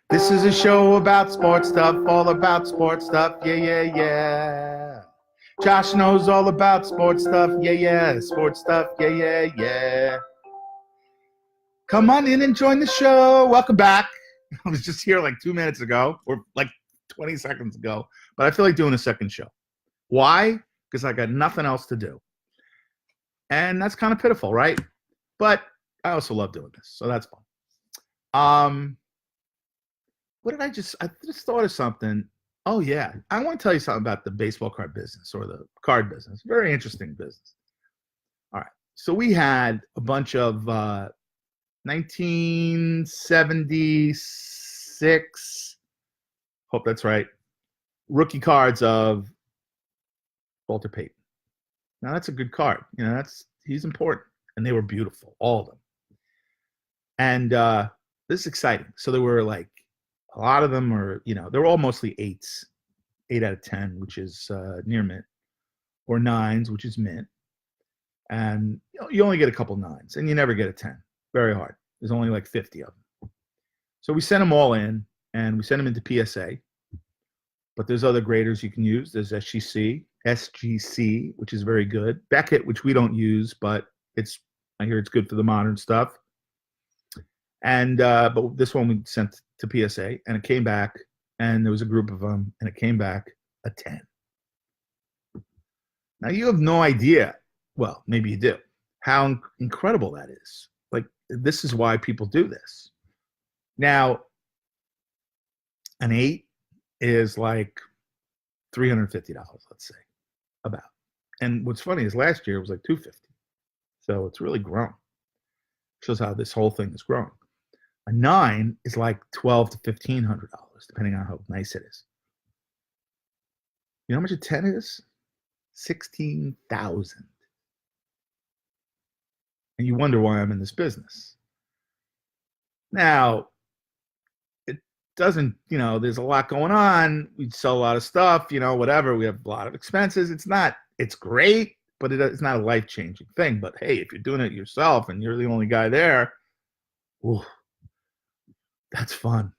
This is a show about sports stuff, all about sports stuff. Yeah, yeah, yeah. Josh knows all about sports stuff. Yeah, yeah. Sports stuff. Yeah, yeah, yeah. Come on in and join the show. Welcome back. I was just here like 2 minutes ago or like 20 seconds ago, but I feel like doing a second show. Why? Because I got nothing else to do. And that's kind of pitiful, right? But I also love doing this, so that's fun. What did I just thought of something. Oh yeah, I want to tell you something about the baseball card business or the card business. Very interesting business. All right, so we had a bunch of 1976, hope that's right, rookie cards of Walter Payton. Now that's a good card. You know, he's important, and they were beautiful, all of them. And this is exciting. So there were like a lot of them are, they're all mostly 8s, 8 out of 10, which is near mint, or 9s, which is mint. And you only get a couple 9s, and you never get a 10. Very hard. There's only like 50 of them. So we sent them all in, and we sent them into PSA. But there's other graders you can use. There's SGC, which is very good. Beckett, which we don't use, but I hear it's good for the modern stuff. And but this one we sent to PSA, and it came back, and there was a group of them, and it came back a 10. Now you have no idea, well, maybe you do, how incredible that is. Like, this is why people do this. Now, an 8 is like $350, let's say, about. And what's funny is last year it was like $250. So it's really grown. Shows how this whole thing is growing. A 9 is like $1,200 to $1,500, depending on how nice it is. You know how much a 10 is? 16,000. And you wonder why I'm in this business. Now, it doesn't, there's a lot going on. We sell a lot of stuff, whatever. We have a lot of expenses. It's great, but it's not a life-changing thing. But hey, if you're doing it yourself and you're the only guy there, ooh, that's fun.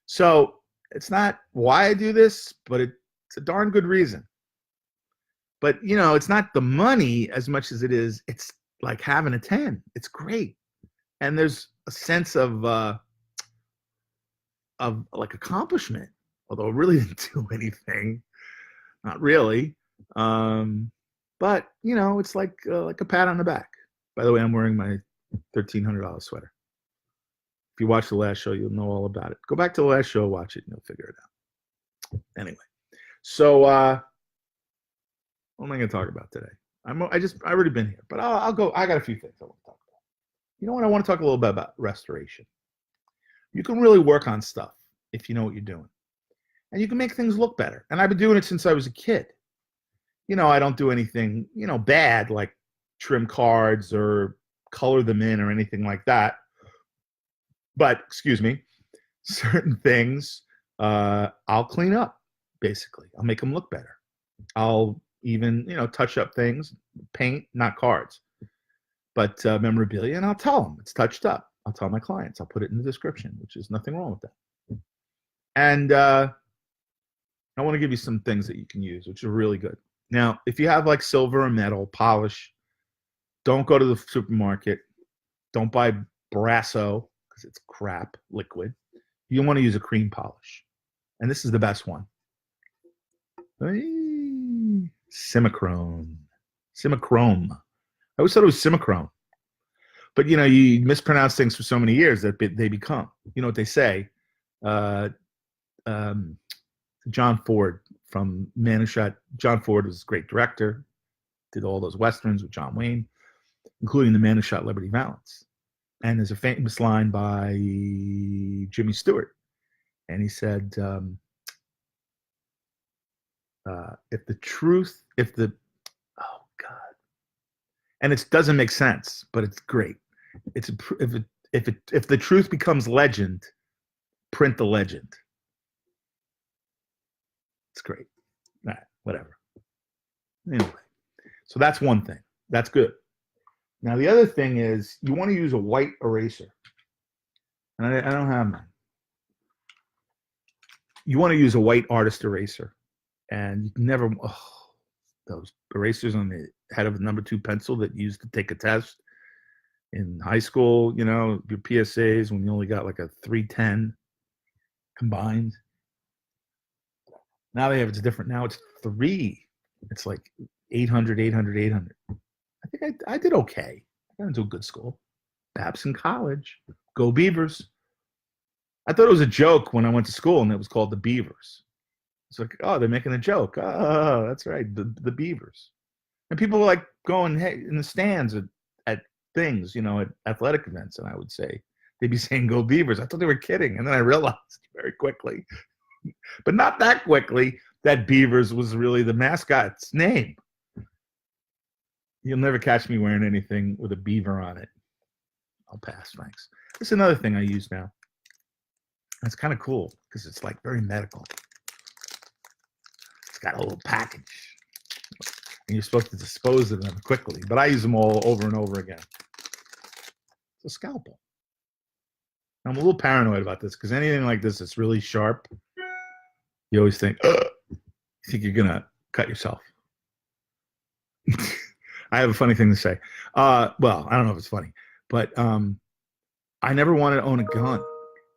So it's not why I do this, but it's a darn good reason. But, it's not the money as much as it's like having a 10. It's great. And there's a sense of like accomplishment, although I really didn't do anything. Not really. But, it's like a pat on the back. By the way, I'm wearing my $1,300 sweater. If you watch the last show, you'll know all about it. Go back to the last show, watch it, and you'll figure it out. Anyway, so what am I going to talk about today? I've already been here, but I'll go. I got a few things I want to talk about. You know what? I want to talk a little bit about restoration. You can really work on stuff if you know what you're doing, and you can make things look better. And I've been doing it since I was a kid. I don't do anything, bad like trim cards or color them in or anything like that. But, excuse me, certain things I'll clean up, basically. I'll make them look better. I'll even, touch up things, paint, not cards, but memorabilia, and I'll tell them it's touched up. I'll tell my clients. I'll put it in the description, which is nothing wrong with that. And I want to give you some things that you can use, which are really good. Now, if you have like silver or metal polish, don't go to the supermarket. Don't buy Brasso, because it's crap liquid. You want to use a cream polish, and this is the best one. Simichrome. I always thought it was Simichrome, but you mispronounce things for so many years that they become. You know what they say? John Ford from Man Who Shot. John Ford was a great director. Did all those westerns with John Wayne, including The Man Who Shot Liberty Valance. And there's a famous line by Jimmy Stewart. And he said, oh God. And it doesn't make sense, but it's great. If the truth becomes legend, print the legend. It's great. All right, whatever. Anyway, so that's one thing. That's good. Now, the other thing is you want to use a white eraser. And I don't have mine. You want to use a white artist eraser, and you can never, those erasers on the head of a number 2 pencil that you used to take a test in high school, you know, your PSAs when you only got like a 310 combined. Now it's different. Now it's 3. It's like 800, 800, 800. I think I did okay. I got into a good school. Babson College. Go Beavers. I thought it was a joke when I went to school, and it was called the Beavers. It's like, oh, they're making a joke. Oh, that's right, the Beavers. And people were like going, hey, in the stands at things, you know, at athletic events, and I would say, they'd be saying, go Beavers. I thought they were kidding. And then I realized very quickly, but not that quickly, that Beavers was really the mascot's name. You'll never catch me wearing anything with a beaver on it. I'll pass, thanks. It's another thing I use now. It's kind of cool because it's like very medical. It's got a little package. And you're supposed to dispose of them quickly, but I use them all over and over again. It's a scalpel. I'm a little paranoid about this because anything like this that's really sharp, you always think, you think you're going to cut yourself. I have a funny thing to say. Well, I don't know if it's funny, but I never wanted to own a gun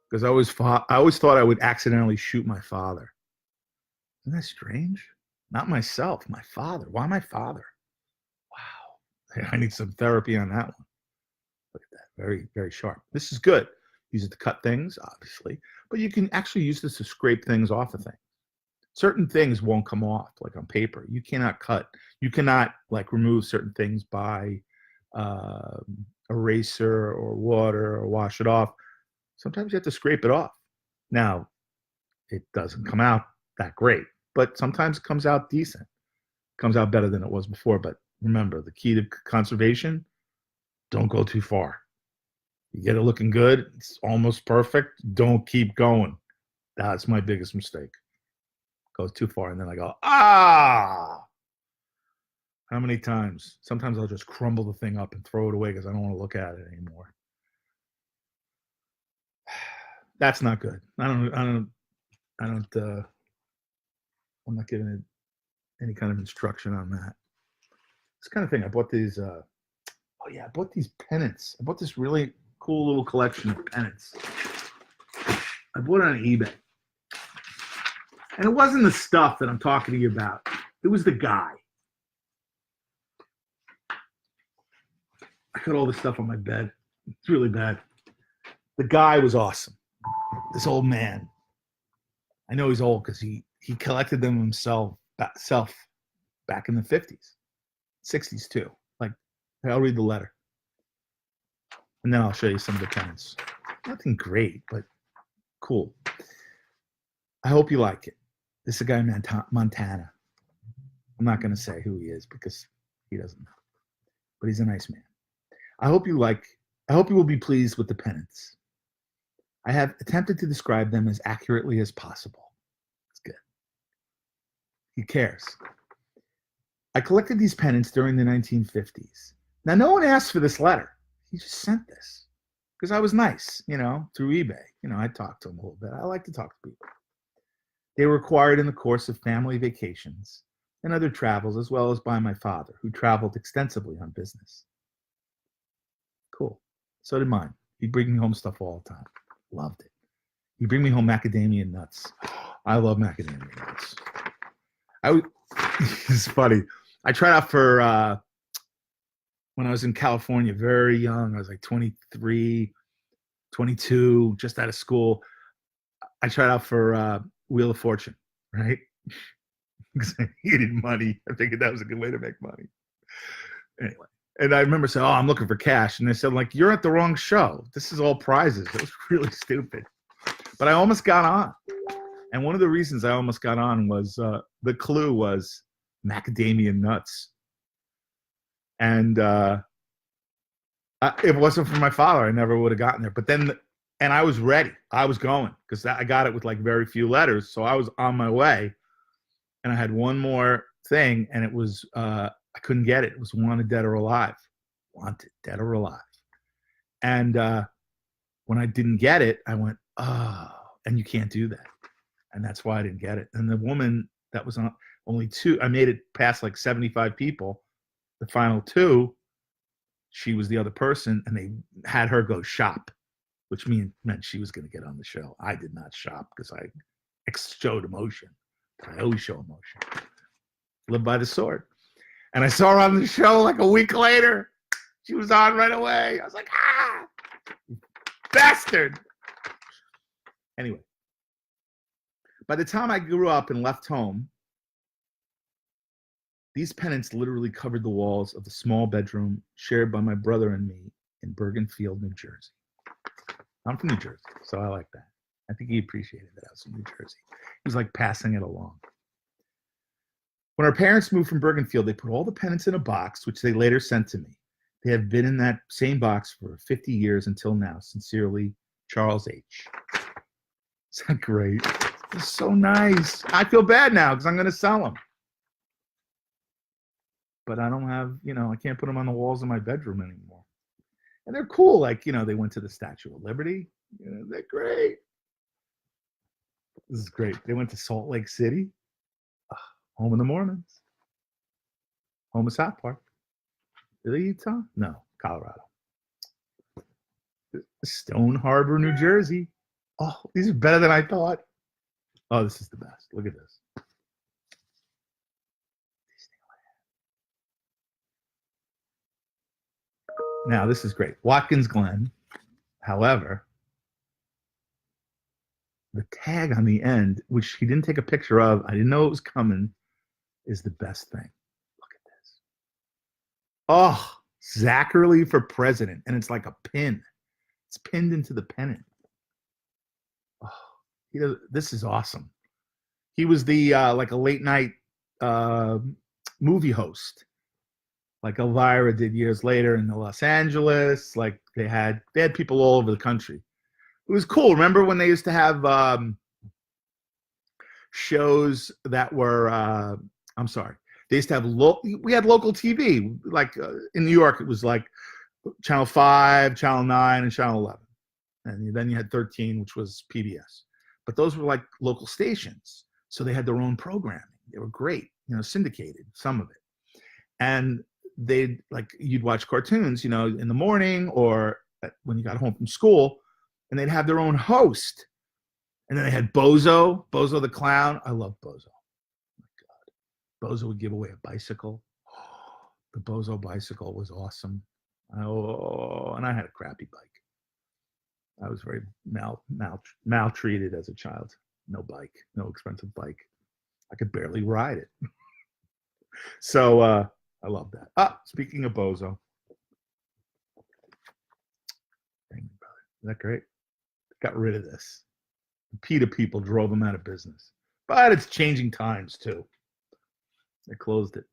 because I always thought I would accidentally shoot my father. Isn't that strange? Not myself, my father. Why my father? Wow. I need some therapy on that one. Look at that. Very, very sharp. This is good. Use it to cut things, obviously, but you can actually use this to scrape things off of things. Certain things won't come off, like on paper. You cannot cut. You cannot like remove certain things by eraser or water or wash it off. Sometimes you have to scrape it off. Now, it doesn't come out that great, but sometimes it comes out decent. It comes out better than it was before. But remember, the key to conservation, don't go too far. You get it looking good, it's almost perfect, don't keep going. That's my biggest mistake. Goes too far, and then I go, How many times? Sometimes I'll just crumble the thing up and throw it away because I don't want to look at it anymore. That's not good. I'm not giving it any kind of instruction on that. This kind of thing. I bought these. I bought these pennants. I bought this really cool little collection of pennants. I bought it on eBay. And it wasn't the stuff that I'm talking to you about. It was the guy. I got all this stuff on my bed. It's really bad. The guy was awesome. This old man. I know he's old because he collected them himself back in the 50s, 60s too. Like, I'll read the letter. And then I'll show you some of the pennants. Nothing great, but cool. I hope you like it. This is a guy in Montana. I'm not going to say who he is because he doesn't know. But he's a nice man. I hope you will be pleased with the pennants. I have attempted to describe them as accurately as possible. It's good. He cares. I collected these pennants during the 1950s. Now, no one asked for this letter. He just sent this because I was nice, through eBay. I talked to him a little bit. I like to talk to people. They were acquired in the course of family vacations and other travels, as well as by my father, who traveled extensively on business. Cool. So did mine. He'd bring me home stuff all the time. Loved it. He'd bring me home macadamia nuts. I love macadamia nuts. It's funny. I tried out for when I was in California, very young. I was like 23, 22, just out of school. I tried out for Wheel of Fortune, right? Because I needed money. I figured that was a good way to make money. Anyway, and I remember saying, I'm looking for cash. And they said, you're at the wrong show. This is all prizes. It was really stupid. But I almost got on. And one of the reasons I almost got on was the clue was macadamia nuts. And if it wasn't for my father, I never would have gotten there. But then, and I was ready. I was going because I got it with very few letters. So I was on my way. And I had one more thing, and it was, I couldn't get it. It was Wanted, Dead or Alive. Wanted, Dead or Alive. And when I didn't get it, I went, and you can't do that. and that's why I didn't get it. And the woman that was on only two, I made it past like 75 people. The final two, she was the other person, and they had her go shop, which meant she was going to get on the show. I did not shop because I showed emotion. I always show emotion. Live by the sword. And I saw her on the show like a week later. She was on right away. I was like, bastard. Anyway, by the time I grew up and left home, these pennants literally covered the walls of the small bedroom shared by my brother and me in Bergenfield, New Jersey. I'm from New Jersey, so I like that. I think he appreciated that I was from New Jersey. He was like passing it along. When our parents moved from Bergenfield, they put all the pennants in a box, which they later sent to me. They have been in that same box for 50 years until now. Sincerely, Charles H. Is that great? It's so nice. I feel bad now because I'm going to sell them. But I don't have, I can't put them on the walls of my bedroom anymore. And they're cool. Like, they went to the Statue of Liberty. They're great. This is great. They went to Salt Lake City, home of the Mormons, home of South Park. Did they Utah? No, Colorado. Stone Harbor, New Jersey. Oh, these are better than I thought. Oh, this is the best. Look at this. Now, this is great. Watkins Glen. However, the tag on the end, which he didn't take a picture of, I didn't know it was coming, is the best thing. Look at this. Oh, Zachary for president. And it's like a pin. It's pinned into the pennant. Oh, this is awesome. He was the like a late night movie host, like Elvira did years later in Los Angeles. Like they had people all over the country. It was cool. Remember when they used to have shows that were they used to have we had local TV, like in New York it was like Channel 5, Channel 9, and Channel 11, and then you had 13, which was PBS. But those were like local stations, so they had their own programming. They were great, syndicated, some of it. And you'd watch cartoons, in the morning or when you got home from school, and they'd have their own host. And then they had Bozo the clown. I love Bozo. Oh my God. Bozo would give away a bicycle. Oh, the Bozo bicycle was awesome. Oh, and I had a crappy bike. I was very maltreated as a child. No bike, no expensive bike. I could barely ride it. So I love that. Speaking of Bozo. Dang, brother. Isn't that great? Got rid of this. The PETA people drove them out of business. But it's changing times, too. They closed it.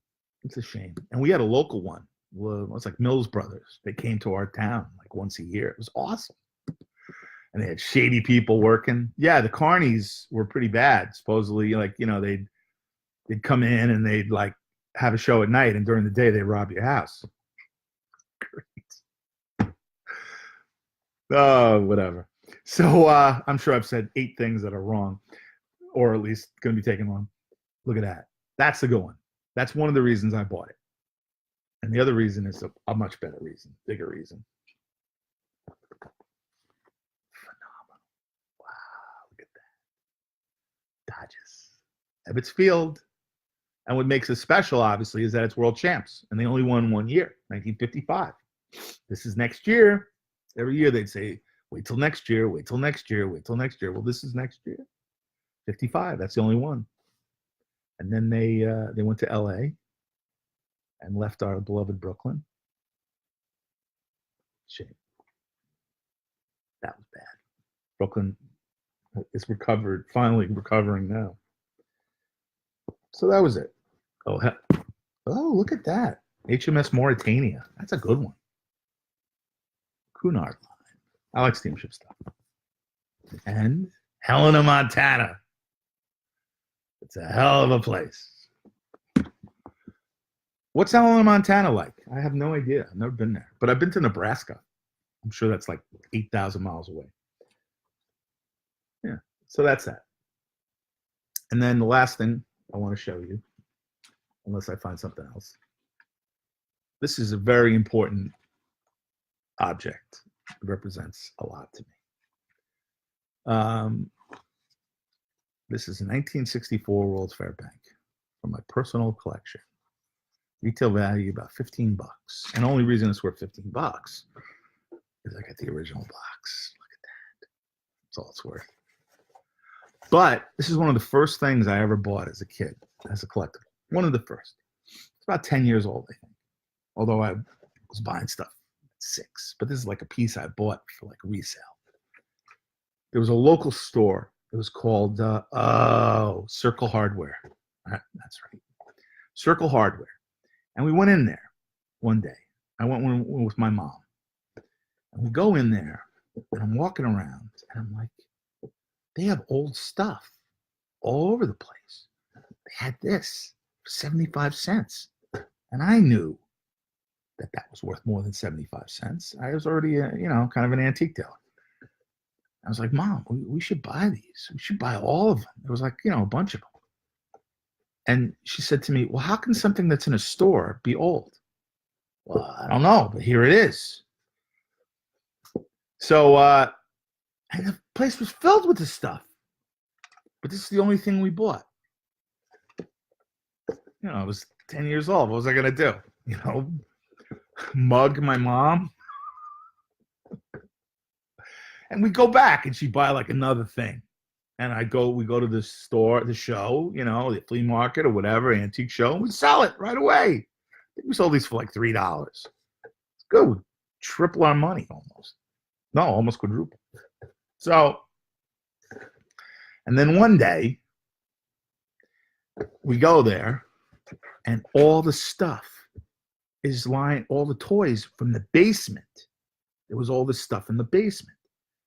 It's a shame. And we had a local one. Well, it's like Mills Brothers. They came to our town like once a year. It was awesome. And they had shady people working. Yeah, the carnies were pretty bad. Supposedly, they'd come in and they'd like have a show at night, and during the day they rob your house. Great. Oh, whatever. So I'm sure I've said 8 things that are wrong, or at least going to be taken wrong. Look at that. That's the good one. That's one of the reasons I bought it. And the other reason is a much better reason, bigger reason. Phenomenal. Wow, look at that. Dodgers. Ebbets Field. And what makes it special, obviously, is that it's world champs. And they only won one year, 1955. This is next year. Every year they'd say, wait till next year, wait till next year, wait till next year. Well, this is next year. 55, that's the only one. And then they went to LA and left our beloved Brooklyn. Shame. That was bad. Brooklyn is finally recovering now. So that was it. Oh, look at that. HMS Mauritania. That's a good one. Cunard line. I like steamship stuff. And Helena, Montana. It's a hell of a place. What's Helena, Montana like? I have no idea. I've never been there. But I've been to Nebraska. I'm sure that's like 8,000 miles away. Yeah. So that's that. And then the last thing I want to show you, unless I find something else. This is a very important object. It represents a lot to me. This is a 1964 World's Fair bank from my personal collection. Retail value about $15. And the only reason it's worth $15 is I got the original box. Look at that. That's all it's worth. But this is one of the first things I ever bought as a kid, as a collectible. One of the first. It's about 10 years old, I think. Although I was buying stuff at 6. But this is like a piece I bought for like resale. There was a local store. It was called Circle Hardware. That's right. Circle Hardware. And we went in there one day. I went with my mom. And we go in there, and I'm walking around, and I'm like, they have old stuff all over the place. They had this for 75 cents. And I knew that that was worth more than 75 cents. I was already, kind of an antique dealer. I was like, Mom, we should buy these. We should buy all of them. There was like, a bunch of them. And she said to me, well, how can something that's in a store be old? Well, I don't know, but here it is. So, and the place was filled with this stuff. But this is the only thing we bought. I was 10 years old. What was I going to do? Mug my mom? And we go back and she'd buy like another thing. And we go to the store, the show, the flea market or whatever, antique show, and we sell it right away. I think we sold these for like $3. It's good. We triple our money almost. No, almost quadruple. So, and then one day we go there and all the stuff is lying, all the toys from the basement. There was all this stuff in the basement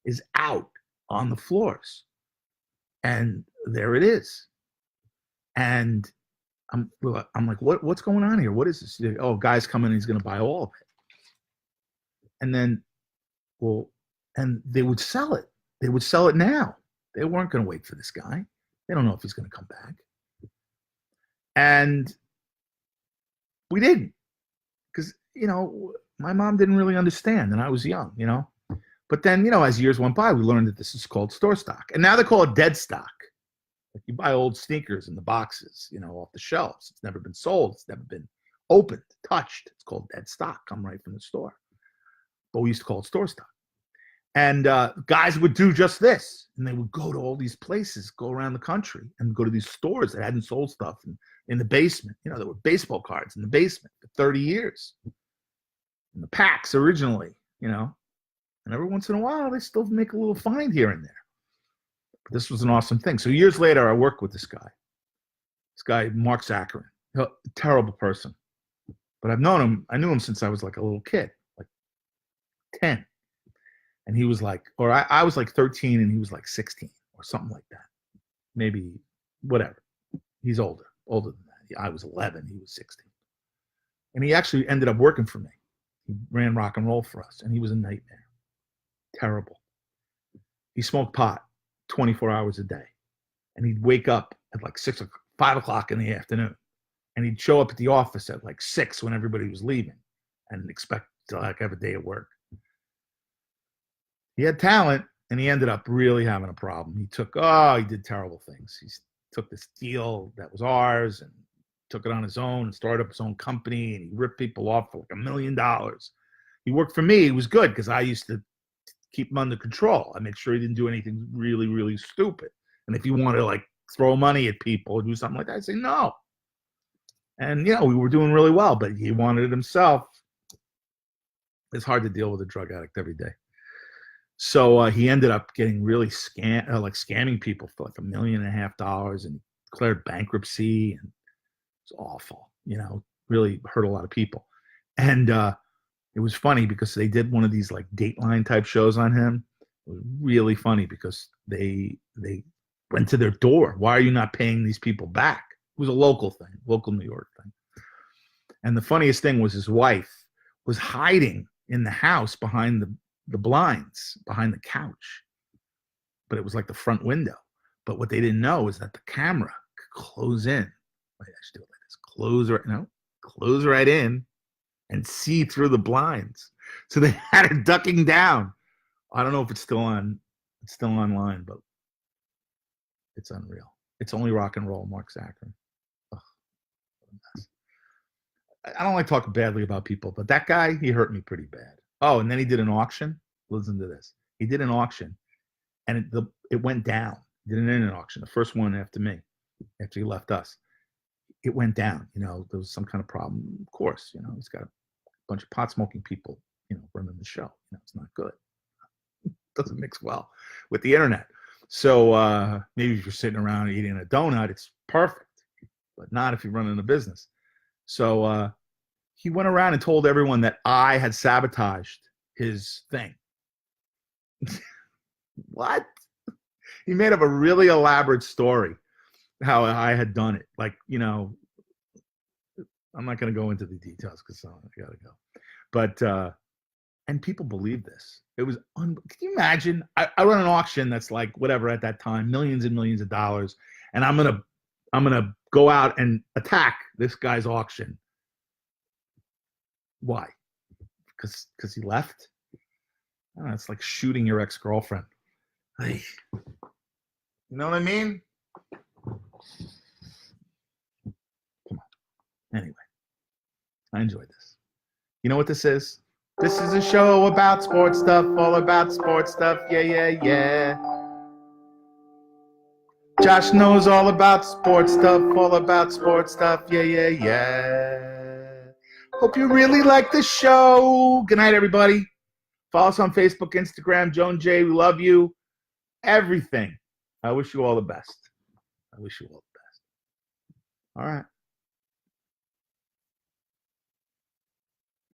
is out on the floors. And there it is. And I'm like, what's going on here? What is this? Oh, guy's coming, he's going to buy all of it. And then, and they would sell it. They would sell it now. They weren't going to wait for this guy. They don't know if he's going to come back. And we didn't. Because, my mom didn't really understand, and I was young, But then, as years went by, we learned that this is called store stock. And now they call it dead stock. Like you buy old sneakers in the boxes, off the shelves. It's never been sold. It's never been opened, touched. It's called dead stock. Come right from the store. But we used to call it store stock. And guys would do just this. And they would go to all these places, go around the country, and go to these stores that hadn't sold stuff in the basement. There were baseball cards in the basement for 30 years. In the packs originally, And every once in a while, they still make a little find here and there. But this was an awesome thing. So years later, I worked with this guy, Mark Zacharin, a terrible person. But I knew him since I was like a little kid, like 10. And he was like, or I was like 13 and he was like 16 or something like that. Maybe, whatever. He's older than that. I was 11, he was 16. And he actually ended up working for me. He ran rock and roll for us, and he was a nightmare. Terrible. He smoked pot 24 hours a day. And he'd wake up at like 5 o'clock in the afternoon. And he'd show up at the office at like 6 when everybody was leaving and expect to like have a day at work. He had talent, and he ended up really having a problem. He did terrible things. He took this deal that was ours and took it on his own and started up his own company, and he ripped people off for like $1 million. He worked for me. He was good because I used to keep him under control. I made sure he didn't do anything really, really stupid. And if he wanted to like throw money at people or do something like that, I'd say no. And, we were doing really well, but he wanted it himself. It's hard to deal with a drug addict every day. So he ended up getting really scamming people for like $1.5 million and declared bankruptcy, and it's awful, really hurt a lot of people. And it was funny because they did one of these like Dateline type shows on him. It was really funny because they went to their door. Why are you not paying these people back? It was a local New York thing. And the funniest thing was his wife was hiding in the house behind the blinds, behind the couch. But it was like the front window. But what they didn't know is that the camera could close in. Wait, I should do it like this. Close right in and see through the blinds. So they had her ducking down. I don't know if it's still on. It's still online, but it's unreal. It's only rock and roll, Mark Zachary. Ugh, what a mess. I don't like talking badly about people, but that guy, he hurt me pretty bad. Oh, and then he did an auction. Listen to this. He did an auction, and it went down. He did an internet auction, the first one after me, after he left us. It went down. You know, there was some kind of problem. Of course, you know, he's got a bunch of pot smoking people, you know, running the show. You know, it's not good. It doesn't mix well with the internet. So maybe if you're sitting around eating a donut, it's perfect, but not if you're running a business. So he went around and told everyone that I had sabotaged his thing. What? He made up a really elaborate story how I had done it. Like, you know, I'm not going to go into the details because I got to go. But, and people believe this. It was, can you imagine? I run an auction that's like whatever at that time, millions and millions of dollars. And I'm going to go out and attack this guy's auction. Why? Because he left? I don't know, it's like shooting your ex-girlfriend. Hey, you know what I mean? Come on. Anyway, I enjoyed this. You know what this is? This is a show about sports stuff, all about sports stuff. Yeah, yeah, yeah. Josh knows all about sports stuff, all about sports stuff. Yeah, yeah, yeah. Hope you really like the show. Good night, everybody. Follow us on Facebook, Instagram, Joan J. We love you. Everything. I wish you all the best. I wish you all the best. All right.